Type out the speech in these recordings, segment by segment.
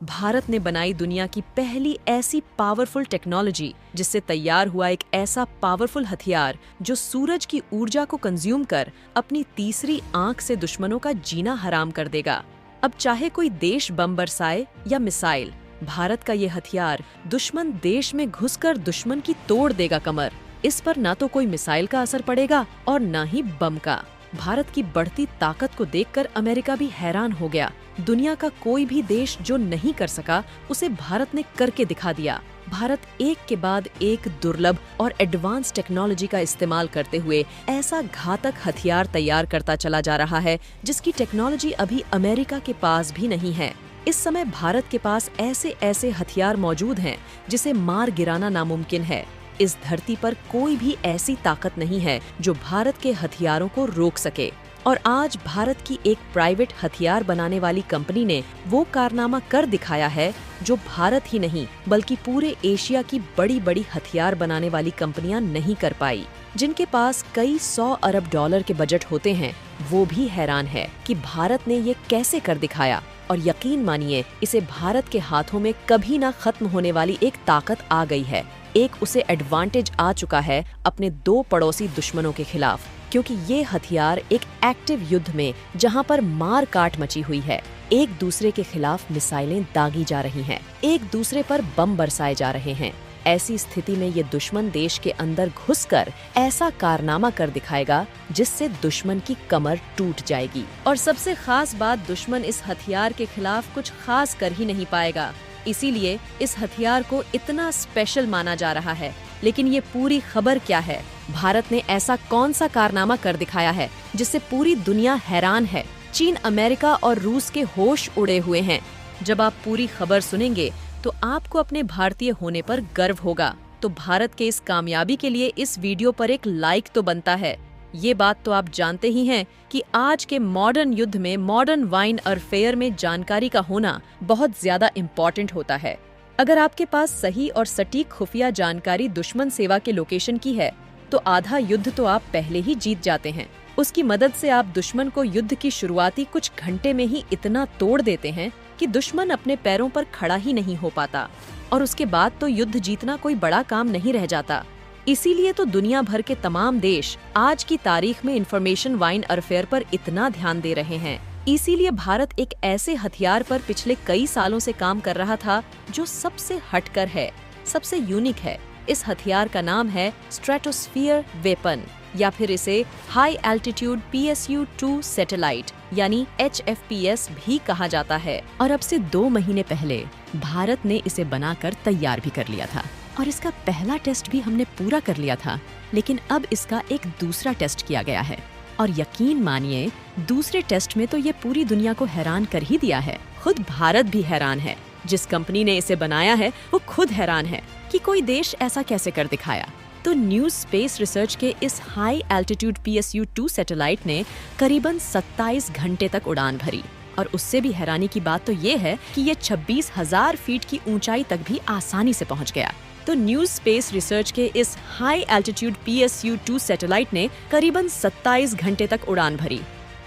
भारत ने बनाई दुनिया की पहली ऐसी पावरफुल टेक्नोलॉजी जिससे तैयार हुआ एक ऐसा पावरफुल हथियार जो सूरज की ऊर्जा को कंज्यूम कर अपनी तीसरी आंख से दुश्मनों का जीना हराम कर देगा। अब चाहे कोई देश बम बरसाए या मिसाइल, भारत का ये हथियार दुश्मन देश में घुसकर दुश्मन की तोड़ देगा कमर। इस पर ना तो कोई मिसाइल का असर पड़ेगा और ना ही बम का। भारत की बढ़ती ताकत को देखकर अमेरिका भी हैरान हो गया। दुनिया का कोई भी देश जो नहीं कर सका उसे भारत ने करके दिखा दिया। भारत एक के बाद एक दुर्लभ और एडवांस टेक्नोलॉजी का इस्तेमाल करते हुए ऐसा घातक हथियार तैयार करता चला जा रहा है जिसकी टेक्नोलॉजी अभी अमेरिका के पास भी नहीं है। इस समय भारत के पास ऐसे ऐसे हथियार मौजूद हैं जिसे मार गिराना नामुमकिन है। इस धरती पर कोई भी ऐसी ताकत नहीं है जो भारत के हथियारों को रोक सके। और आज भारत की एक प्राइवेट हथियार बनाने वाली कंपनी ने वो कारनामा कर दिखाया है जो भारत ही नहीं बल्कि पूरे एशिया की बड़ी बड़ी हथियार बनाने वाली कंपनियां नहीं कर पाई। जिनके पास कई 100 अरब डॉलर के बजट होते हैं वो भी हैरान है कि भारत ने ये कैसे कर दिखाया। और यकीन मानिए, इसे भारत के हाथों में कभी ना खत्म होने वाली एक ताकत आ गई है। एक उसे एडवांटेज आ चुका है अपने दो पड़ोसी दुश्मनों के खिलाफ, क्योंकि ये हथियार एक एक्टिव युद्ध में जहां पर मार काट मची हुई है, एक दूसरे के खिलाफ मिसाइलें दागी जा रही हैं, एक दूसरे पर बम बरसाए जा रहे हैं। ऐसी स्थिति में ये दुश्मन देश के अंदर घुसकर ऐसा कारनामा कर दिखाएगा जिससे दुश्मन की कमर टूट जाएगी। और सबसे खास बात, दुश्मन इस हथियार के खिलाफ कुछ खास कर ही नहीं पाएगा। इसीलिए इस हथियार को इतना स्पेशल माना जा रहा है। लेकिन ये पूरी खबर क्या है? भारत ने ऐसा कौन सा कारनामा कर दिखाया है जिससे पूरी दुनिया हैरान है? चीन, अमेरिका और रूस के होश उड़े हुए हैं। जब आप पूरी खबर सुनेंगे तो आपको अपने भारतीय होने पर गर्व होगा। तो भारत के इस कामयाबी के लिए इस वीडियो पर एक लाइक तो बनता है। ये बात तो आप जानते ही हैं कि आज के मॉडर्न युद्ध में, मॉडर्न वाइन अफेयर में जानकारी का होना बहुत ज्यादा इम्पोर्टेंट होता है। अगर आपके पास सही और सटीक खुफिया जानकारी दुश्मन सेवा के लोकेशन की है तो आधा युद्ध तो आप पहले ही जीत जाते हैं। उसकी मदद से आप दुश्मन को युद्ध की शुरुआती कुछ घंटे में ही इतना तोड़ देते हैं कि दुश्मन अपने पैरों पर खड़ा ही नहीं हो पाता। और उसके बाद तो युद्ध जीतना कोई बड़ा काम नहीं रह जाता। इसीलिए तो दुनिया भर के तमाम देश आज की तारीख में इंफॉर्मेशन वाइन अफेयर पर इतना ध्यान दे रहे हैं। इसीलिए भारत एक ऐसे हथियार पर पिछले कई सालों से काम कर रहा था जो सबसे हटकर है, सबसे यूनिक है। इस हथियार का नाम है स्ट्रेटोस्फियर वेपन, या फिर इसे हाई एल्टीट्यूड PSU-2 सैटेलाइट यानी HFPS भी कहा जाता है। और अब से 2 महीने पहले भारत ने इसे बनाकर तैयार भी कर लिया था और इसका पहला टेस्ट भी हमने पूरा कर लिया था। लेकिन अब इसका एक दूसरा टेस्ट किया गया है और यकीन मानिए, दूसरे टेस्ट में तो ये पूरी दुनिया को हैरान कर ही दिया है। खुद भारत भी हैरान है। जिस कंपनी ने इसे बनाया है वो खुद हैरान है कि कोई देश ऐसा कैसे कर दिखाया। तो न्यू स्पेस रिसर्च के इस हाई एल्टीट्यूड PSU-2 सैटेलाइट ने करीबन 27 घंटे तक उड़ान भरी। और उससे भी हैरानी की बात तो ये है कि ये 26,000 फीट की ऊंचाई तक भी आसानी से पहुंच गया। तो न्यू स्पेस रिसर्च के इस हाई एल्टीट्यूड PSU-2 सैटेलाइट ने करीबन 27 घंटे तक उड़ान भरी।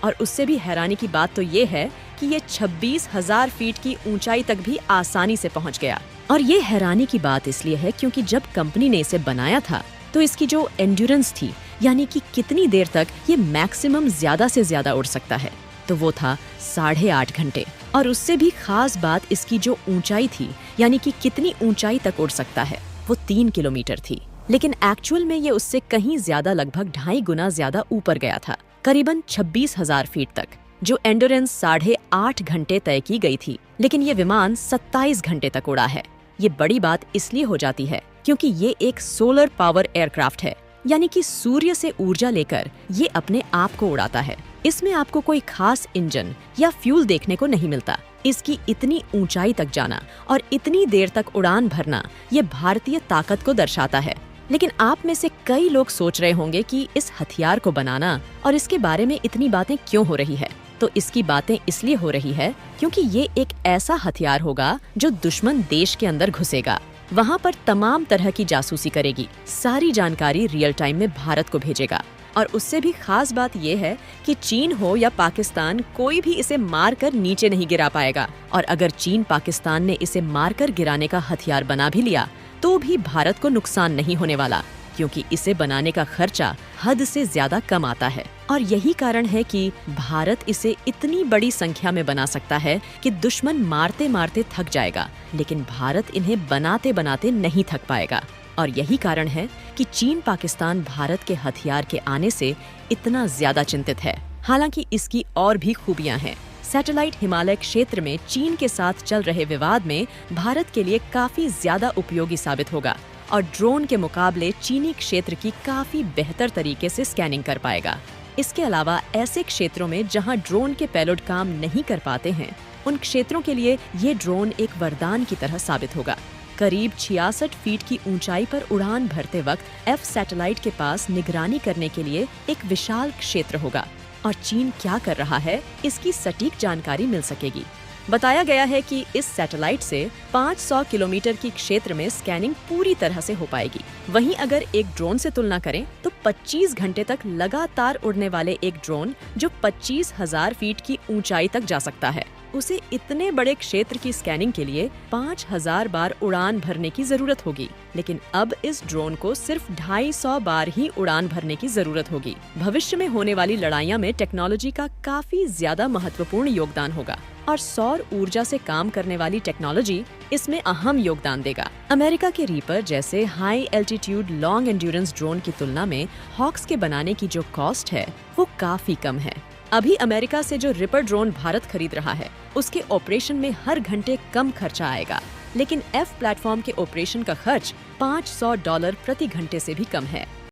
और उससे भी हैरानी की बात तो ये है कि ये 26,000 फीट की ऊंचाई तक भी आसानी से पहुंच गया। और ये हैरानी की बात इसलिए है क्योंकि जब कंपनी ने इसे बनाया था तो इसकी जो एंड्योरेंस थी, यानी कि कितनी देर तक ये मैक्सिमम ज्यादा से ज्यादा उड़ सकता है, तो वो था 8.5 घंटे। और उससे भी खास बात इसकी जो ऊंचाई थी, यानी कि कितनी ऊंचाई तक उड़ सकता है, वो 3 किलोमीटर थी। लेकिन एक्चुअल में ये उससे कहीं ज्यादा, लगभग 2.5 गुना ज्यादा ऊपर गया था, करीबन 26,000 फीट तक, जो एंड्योरेंस 8.5 घंटे तय की गई थी। लेकिन ये विमान 27 घंटे तक उड़ा है। ये बड़ी बात इसलिए हो जाती है क्योंकि ये एक सोलर पावर एयरक्राफ्ट है, यानी कि सूर्य से ऊर्जा लेकर ये अपने आप को उड़ाता है। इसमें आपको कोई खास इंजन या फ्यूल देखने को नहीं मिलता। इसकी इतनी ऊंचाई तक जाना और इतनी देर तक उड़ान भरना, ये भारतीय ताकत को दर्शाता है। लेकिन आप में से कई लोग सोच रहे होंगे कि इस हथियार को बनाना और इसके बारे में इतनी बातें क्यों हो रही है। तो इसकी बातें इसलिए हो रही है क्योंकि ये एक ऐसा हथियार होगा जो दुश्मन देश के अंदर घुसेगा, वहाँ पर तमाम तरह की जासूसी करेगी, सारी जानकारी रियल टाइम में भारत को भेजेगा और उससे भी खास बात ये है कि चीन हो या पाकिस्तान, कोई भी इसे मारकर नीचे नहीं गिरा पाएगा। और अगर चीन पाकिस्तान ने इसे मारकर गिराने का हथियार बना भी लिया तो भी भारत को नुकसान नहीं होने वाला, क्योंकि इसे बनाने का खर्चा हद से ज्यादा कम आता है। और यही कारण है कि भारत इसे इतनी बड़ी संख्या में बना सकता है कि दुश्मन मारते मारते थक जाएगा, लेकिन भारत इन्हें बनाते बनाते नहीं थक पाएगा। और यही कारण है कि चीन पाकिस्तान भारत के हथियार के आने से इतना ज्यादा चिंतित है। हालांकि इसकी और भी खूबियां हैं। सैटेलाइट हिमालय क्षेत्र में चीन के साथ चल रहे विवाद में भारत के लिए काफी ज्यादा उपयोगी साबित होगा और ड्रोन के मुकाबले चीनी क्षेत्र की काफी बेहतर तरीके से स्कैनिंग कर पाएगा। इसके अलावा ऐसे क्षेत्रों में जहां ड्रोन के पेलोड काम नहीं कर पाते हैं, उन क्षेत्रों के लिए ये ड्रोन एक वरदान की तरह साबित होगा। करीब 66 फीट की ऊंचाई पर उड़ान भरते वक्त एफ सैटेलाइट के पास निगरानी करने के लिए एक विशाल क्षेत्र होगा और चीन क्या कर रहा है इसकी सटीक जानकारी मिल सकेगी। बताया गया है कि इस सैटेलाइट से 500 किलोमीटर की क्षेत्र में स्कैनिंग पूरी तरह से हो पाएगी। वहीं अगर एक ड्रोन से तुलना करें तो 25 घंटे तक लगातार उड़ने वाले एक ड्रोन जो 25,000 फीट की ऊंचाई तक जा सकता है, उसे इतने बड़े क्षेत्र की स्कैनिंग के लिए 5,000 बार उड़ान भरने की जरूरत होगी। लेकिन अब इस ड्रोन को सिर्फ 250 बार ही उड़ान भरने की जरूरत होगी। भविष्य में होने वाली लड़ाइयां में टेक्नोलॉजी का काफी ज्यादा महत्वपूर्ण योगदान होगा और सौर ऊर्जा से काम करने वाली टेक्नोलॉजी इसमें अहम योगदान देगा। अमेरिका के रीपर जैसे high altitude long endurance drone की तुलना में हॉक्स के बनाने की जो कॉस्ट है वो काफी कम है। अभी अमेरिका से जो रिपर ड्रोन भारत खरीद रहा है उसके ऑपरेशन में हर घंटे कम खर्चा आएगा, लेकिन एफ प्लेटफॉर्म के ऑपरेशन का खर्च $500 प्रति घंटे से भी कम है।